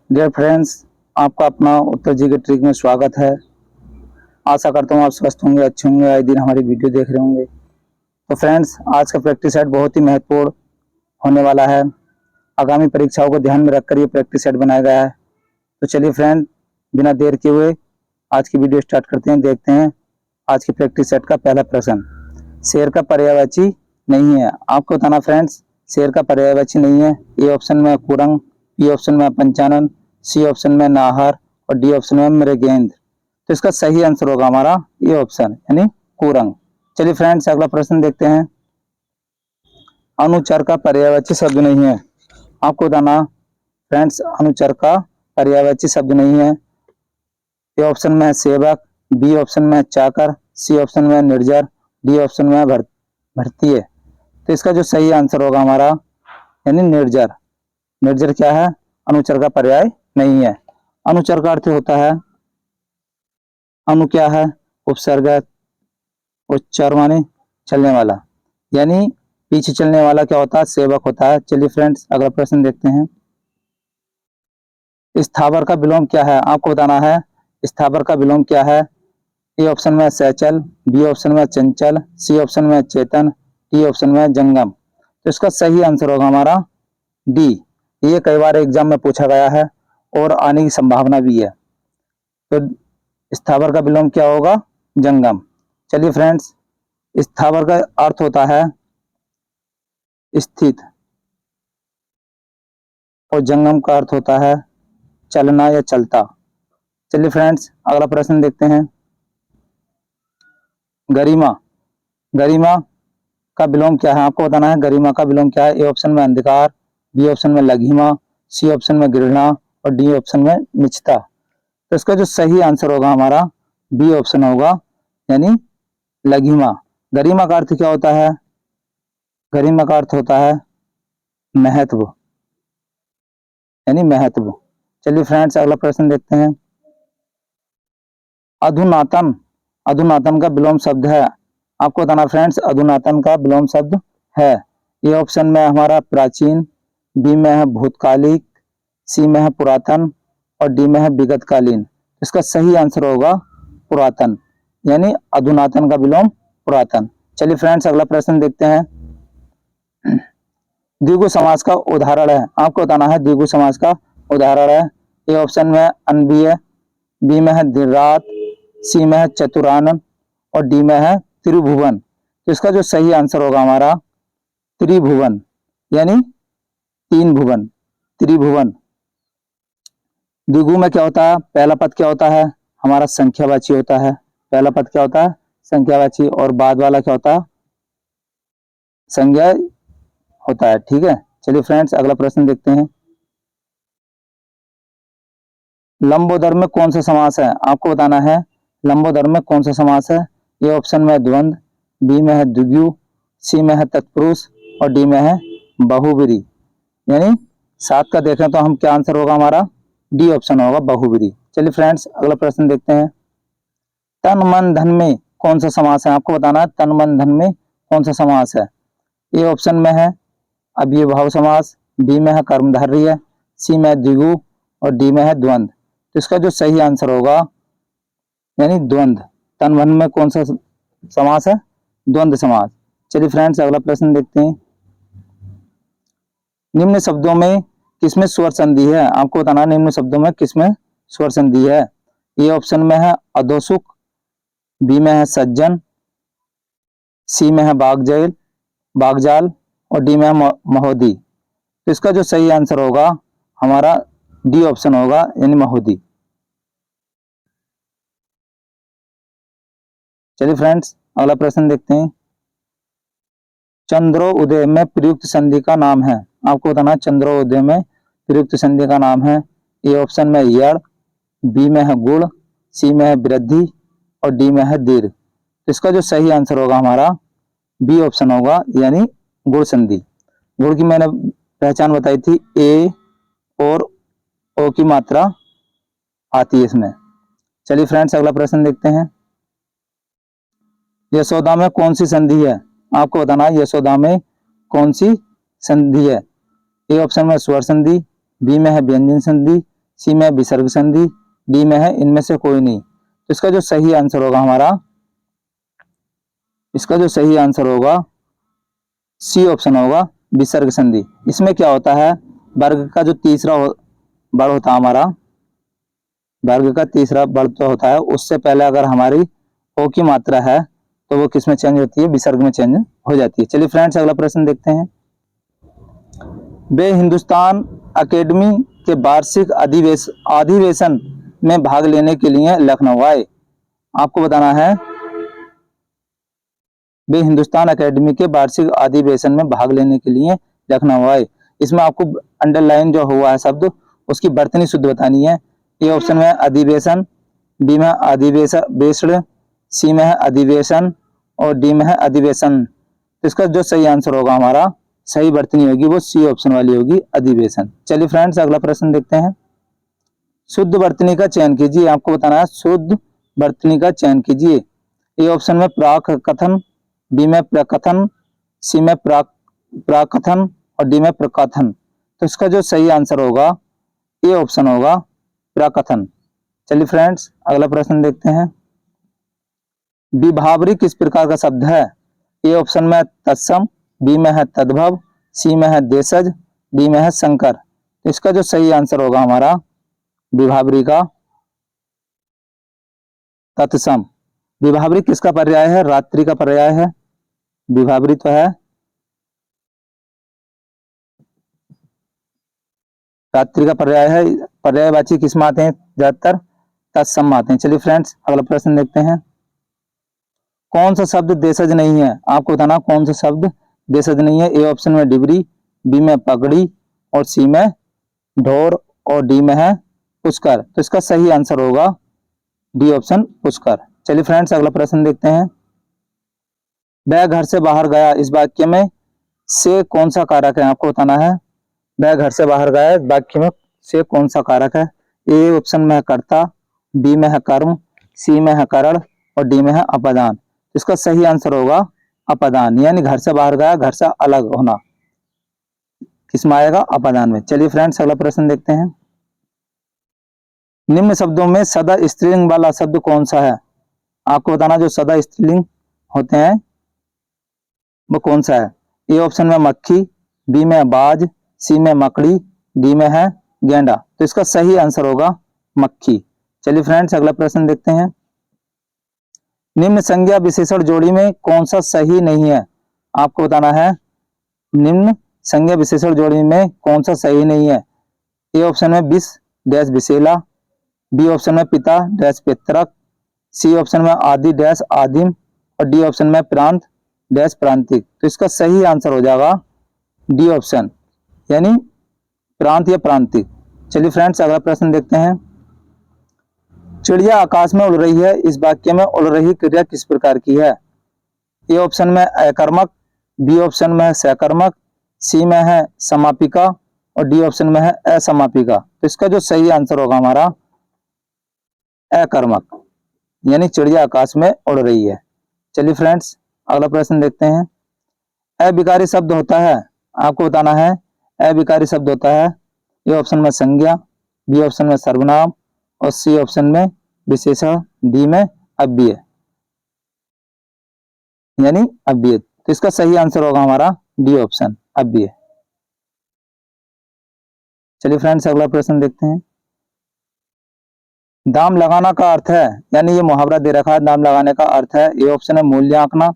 Dear friends, आपका अपना उत्तर जी के ट्रिक में स्वागत है। आशा करता हूँ आप स्वस्थ होंगे, अच्छे होंगे, आए दिन हमारी वीडियो देख रहे होंगे। तो फ्रेंड्स, आज का प्रैक्टिस सेट बहुत ही महत्वपूर्ण होने वाला है। आगामी परीक्षाओं को ध्यान में रखकर ये प्रैक्टिस सेट बनाया गया है। तो चलिए फ्रेंड, बिना देर किए हुए आज की वीडियो स्टार्ट करते हैं। देखते हैं आज की प्रैक्टिस सेट का पहला प्रश्न। शेर का पर्यायवाची नहीं है। आपको बताना फ्रेंड्स, शेर का पर्यायवाची नहीं है। ए ऑप्शन में कुरंग, बी ऑप्शन में पंचानन, सी ऑप्शन में नाहर और डी ऑप्शन में मृगेंद्र। तो इसका सही आंसर होगा हमारा ये ऑप्शन यानी कुरंग। चलिए फ्रेंड्स, अगला प्रश्न देखते हैं। अनुचर का पर्यायवाची शब्द नहीं है। आपको बताना फ्रेंड्स, अनुचर का पर्यायवाची शब्द नहीं है। ए ऑप्शन में सेवक, बी ऑप्शन में चाकर, सी ऑप्शन में निर्जर, डी ऑप्शन में भर्तीय। तो इसका जो सही आंसर होगा हमारा यानी निर्जर। निर्जर क्या है? अनुचर का पर्याय नहीं है। अनुचर का अर्थ होता है, अनु क्या है? उपसर्ग, उच्चार माने चलने वाला, यानी पीछे चलने वाला क्या होता है? सेवक होता है। चलिए फ्रेंड्स, अगला प्रश्न देखते हैं। स्थावर का विलोम क्या है? आपको बताना है स्थावर का विलोम क्या है। ए ऑप्शन में सहचल, बी ऑप्शन में चंचल, सी ऑप्शन में चेतन, डी ऑप्शन में जंगम। तो इसका सही आंसर होगा हमारा डी। ये कई बार एग्जाम में पूछा गया है और आने की संभावना भी है। तो स्थावर का विलोम क्या होगा? जंगम। चलिए फ्रेंड्स, स्थावर का अर्थ होता है स्थित और जंगम का अर्थ होता है चलना या चलता। चलिए फ्रेंड्स, अगला प्रश्न देखते हैं। गरिमा, गरिमा का विलोम क्या है? आपको बताना है गरिमा का विलोम क्या है। ए ऑप्शन में अंधकार, बी ऑप्शन में लघिमा, सी ऑप्शन में घृणा और डी ऑप्शन में निचता। तो इसका जो सही आंसर होगा हमारा बी ऑप्शन होगा यानी लघिमा। गरिमा का अर्थ क्या होता है? गरिमा का अर्थ होता है महत्व यानी महत्व। चलिए फ्रेंड्स, अगला प्रश्न देखते हैं। अधुनातन, अधुनातन का विलोम शब्द है। आपको बताना फ्रेंड्स, अधुनातन का विलोम शब्द है। ये ऑप्शन में हमारा प्राचीन, बी में है भूतकालिक, सी में है पुरातन और डी में है विगतकालीन। इसका सही आंसर होगा पुरातन, यानी अधुनातन का विलोम पुरातन। चलिए फ्रेंड्स, अगला प्रश्न देखते हैं। द्विगु समास का उदाहरण है। आपको बताना है द्विगु समास का उदाहरण है। ए ऑप्शन में अनबीय, बी में है दिन रात, सी में है चतुरानन और डी में है त्रिभुवन। तो इसका जो सही आंसर होगा हमारा त्रिभुवन, यानी तीन भुवन, त्रिभुवन। द्विगु में क्या होता है? पहला पद क्या होता है? हमारा संख्यावाची होता है। पहला पद क्या होता है? संख्यावाची। और बाद वाला क्या होता है? संज्ञा होता है। ठीक है, चलिए फ्रेंड्स, अगला प्रश्न देखते हैं। लंबोदर में कौन सा समास है? आपको बताना है लंबोदर में कौन सा समास है। ए ऑप्शन में द्वंद, बी में है द्विगु, सी में है तत्पुरुष और डी में है बहुब्रीहि। यानी 7 का देखें तो हम क्या आंसर होगा हमारा? डी ऑप्शन होगा बहुब्रीहि। चलिए फ्रेंड्स, अगला प्रश्न देखते हैं। तन मन धन में कौन सा समास है? आपको बताना है तन मन धन में कौन सा समास है। ए ऑप्शन में है अव्ययभाव समास, बी में है कर्मधारय, सी में है द्विगु और डी में है द्वंद। तो इसका जो सही आंसर होगा यानी द्वंद। तन मन में कौन सा समास है? द्वंद समास। चलिए फ्रेंड्स, अगला प्रश्न देखते हैं। निम्न शब्दों में किसमें स्वर संधि है? आपको बताना निम्न शब्दों में किसमें स्वर संधि है। ए ऑप्शन में है अधोसुख, बी में है सज्जन, सी में है बागजाल बागजाल और डी में है महोदी। तो इसका जो सही आंसर होगा हमारा डी ऑप्शन होगा यानी महोदी। चलिए फ्रेंड्स, अगला प्रश्न देखते हैं। चंद्रोदय में प्रयुक्त संधि का नाम है। आपको बताना चंद्रोदय में प्रयुक्त संधि का नाम है। ए ऑप्शन में यड़, बी में है गुण, सी में है वृद्धि और डी में है दीर्घ। तो इसका जो सही आंसर होगा हमारा बी ऑप्शन होगा यानी गुण संधि। गुण की मैंने पहचान बताई थी, ए और ओ की मात्रा आती है इसमें। चलिए फ्रेंड्स, अगला प्रश्न देखते हैं। यशोदा में कौन सी संधि है? आपको बताना है यशोदा में कौन सी संधि है। ए ऑप्शन में स्वर संधि, बी में है व्यंजन संधि, सी में विसर्ग संधि, डी में है इनमें से कोई नहीं। तो इसका जो सही आंसर होगा हमारा, इसका जो सही आंसर होगा सी ऑप्शन होगा, विसर्ग संधि। इसमें क्या होता है, वर्ग का जो तीसरा वर्ग होता है हमारा, वर्ग का तीसरा वर्ग जो होता है उससे पहले अगर हमारी ओ की मात्रा है तो वो किस में चेंज होती है, विसर्ग में चेंज हो जाती है। चलिए फ्रेंड्स अगला प्रश्न देखते हैं। वे हिंदुस्तान अकेडमी के वार्षिक अधिवेशन में भाग लेने के लिए लखनऊ आए। आपको बताना है वे हिंदुस्तान अकेडमी के वार्षिक अधिवेशन में भाग लेने के लिए लखनऊ आए। इसमें आपको अंडरलाइन जो हुआ है शब्द उसकी वर्तनी शुद्ध बतानी है। ए ऑप्शन में अधिवेशन, बी में अधिवेशन, सी में है अधिवेशन और डी में है अधिवेशन। तो इसका जो सही आंसर होगा हमारा, सही वर्तनी होगी वो सी ऑप्शन वाली होगी, अधिवेशन। चलिए फ्रेंड्स अगला प्रश्न देखते हैं। शुद्ध वर्तनी का चयन कीजिए। आपको बताना है शुद्ध वर्तनी का चयन कीजिए। ए ऑप्शन में प्राक कथन, बी में प्रकथन, सी में प्राकथन और डी में प्रकथन। तो इसका जो सही आंसर होगा ए ऑप्शन होगा, प्रकथन। चलिए फ्रेंड्स अगला प्रश्न देखते हैं। विभावरी किस प्रकार का शब्द है? ए ऑप्शन में तत्सम, बी में है तद्भव, सी में है देशज, डी में है संकर। तो इसका जो सही आंसर होगा हमारा विभावरी का तत्सम। विभावरी किसका पर्याय है? रात्रि का पर्याय है। विभावरी तो है रात्रि का पर्याय है। पर्यायवाची किस में आते हैं? ज्यादातर तत्सम में आते हैं। चलिए फ्रेंड्स अगला प्रश्न देखते हैं। कौन सा शब्द देशज नहीं है? आपको बताना कौन सा शब्द देशज नहीं है। ए ऑप्शन में डिबरी, बी में पगड़ी और सी में ढोर और डी में है पुष्कर। तो इसका सही आंसर होगा डी ऑप्शन, पुष्कर। चलिए फ्रेंड्स अगला प्रश्न देखते हैं। वह घर से बाहर गया, इस वाक्य में से कौन सा कारक है? आपको बताना है वह घर से बाहर गया वाक्य में से कौन सा कारक है। ए ऑप्शन में है कर्ता, बी में है कर्म, सी में है करण और डी में है अपादान। इसका सही आंसर होगा अपादान, यानी घर से बाहर गया, घर से अलग होना किसमें आएगा? अपादान में। चलिए फ्रेंड्स अगला प्रश्न देखते हैं। निम्न शब्दों में सदा स्त्रीलिंग वाला शब्द कौन सा है? आपको बताना जो सदा स्त्रीलिंग होते हैं वो कौन सा है। ए ऑप्शन में मक्खी, बी में बाज, सी में मकड़ी, डी में है गेंडा। तो इसका सही आंसर होगा मक्खी। चलिए फ्रेंड्स अगला प्रश्न देखते हैं। निम्न संज्ञा विशेषण जोड़ी में कौन सा सही नहीं है? आपको बताना है निम्न संज्ञा विशेषण जोड़ी में कौन सा सही नहीं है। ए ऑप्शन में विष डैश विशेला, बी ऑप्शन में पिता डैश पितरक, सी ऑप्शन में आदि डैश आदिम और डी ऑप्शन में प्रांत डैश प्रांतिक। तो इसका सही आंसर हो जाएगा डी ऑप्शन, यानी प्रांत या प्रांतिक। चलिए फ्रेंड्स अगला प्रश्न देखते हैं। चिड़िया आकाश में उड़ रही है, इस वाक्य में उड़ रही क्रिया किस प्रकार की है? ए ऑप्शन में अकर्मक, बी ऑप्शन में है सकर्मक, सी में है समापिका और डी ऑप्शन में है असमापिका। तो इसका जो सही आंसर होगा हमारा अकर्मक, यानी चिड़िया आकाश में उड़ रही है। चलिए फ्रेंड्स अगला प्रश्न देखते हैं। अविकारी शब्द होता है, आपको बताना है अविकारी शब्द होता है। ए ऑप्शन में संज्ञा, बी ऑप्शन में सर्वनाम और सी ऑप्शन में विशेषण, डी में अव्यय यानी अव्यय। तो इसका सही आंसर होगा हमारा डी ऑप्शन, अव्यय। चलिए फ्रेंड्स अगला प्रश्न देखते हैं। दाम लगाना का अर्थ है, यानी ये मुहावरा दे रखा है, दाम लगाने का अर्थ है। ए ऑप्शन है मूल्य आंकना,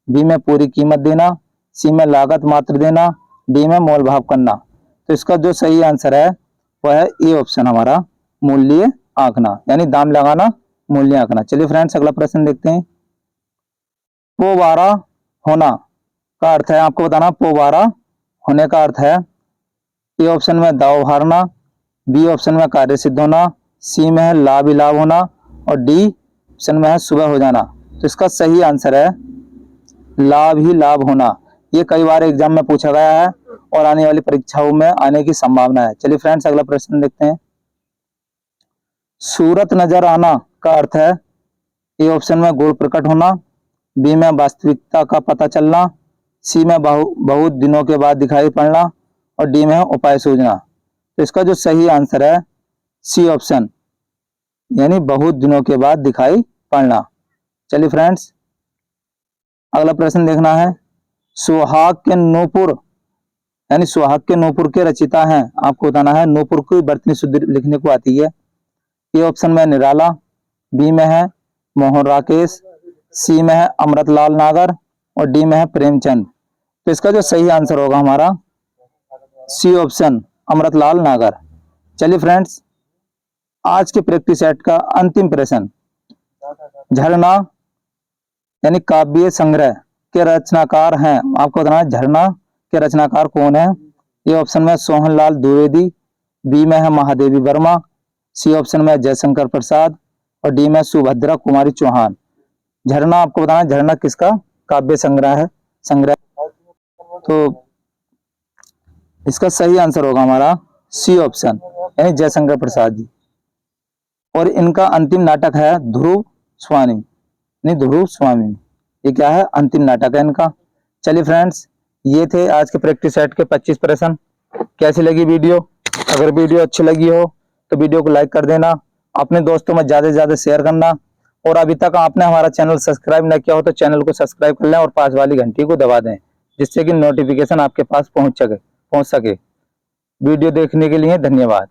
बी में पूरी कीमत देना, सी में लागत मात्र देना, डी में मोल भाव करना। तो इसका जो सही आंसर है वह है ए ऑप्शन हमारा, मूल्य आंकना, यानी दाम लगाना, मूल्य आंकना। चलिए फ्रेंड्स अगला प्रश्न देखते हैं। पोवारा होना का अर्थ है, आपको बताना पोवारा होने का अर्थ है। ए ऑप्शन में दाव हारना, बी ऑप्शन में कार्य सिद्ध होना, सी में है लाभ ही लाभ होना और डी ऑप्शन में है सुबह हो जाना। तो इसका सही आंसर है लाभ ही लाभ होना। ये कई बार एग्जाम में पूछा गया है और आने वाली परीक्षाओं में आने की संभावना है। चलिए फ्रेंड्स अगला प्रश्न देखते हैं। सूरत नजर आना का अर्थ है। ए ऑप्शन में गुण प्रकट होना, बी में वास्तविकता का पता चलना, सी में बहुत दिनों के बाद दिखाई पड़ना और डी में है उपाय सूझना। तो इसका जो सही आंसर है सी ऑप्शन, यानी बहुत दिनों के बाद दिखाई पड़ना। चलिए फ्रेंड्स, अगला प्रश्न देखना है। सुहाग के नूपुर, यानी सुहाग के नूपुर के रचिता हैं, आपको बताना है। नूपुर की वर्तनी शुद्ध लिखने को आती है। ए ऑप्शन में निराला, बी में है मोहन राकेश, सी में है अमृतलाल नागर और डी में है प्रेमचंद। तो इसका जो सही आंसर होगा हमारा सी ऑप्शन, अमृतलाल नागर। चलिए फ्रेंड्स, आज के प्रैक्टिस सेट का अंतिम प्रश्न। झरना यानी काव्य संग्रह के रचनाकार हैं, आपको बताना है झरना के रचनाकार कौन है। ए ऑप्शन में सोहनलाल द्विवेदी, बी में है महादेवी वर्मा, सी ऑप्शन में जयशंकर प्रसाद और डी में सुभद्रा कुमारी चौहान। झरना आपको बताना है झरना किसका काव्य संग्रह है, संग्रह। तो इसका सही आंसर होगा हमारा सी ऑप्शन, यानी जयशंकर प्रसाद जी। और इनका अंतिम नाटक है ध्रुव स्वामी, नहीं ध्रुव स्वामी। ये क्या है, अंतिम नाटक है इनका। चलिए फ्रेंड्स, ये थे आज के प्रैक्टिस सेट के 25 प्रश्न। कैसी लगी वीडियो? अगर वीडियो अच्छी लगी हो तो वीडियो को लाइक कर देना, अपने दोस्तों में ज्यादा से ज्यादा शेयर करना, और अभी तक आपने हमारा चैनल सब्सक्राइब न किया हो तो चैनल को सब्सक्राइब कर लें और पास वाली घंटी को दबा दें, जिससे कि नोटिफिकेशन आपके पास पहुंच सके। वीडियो देखने के लिए धन्यवाद।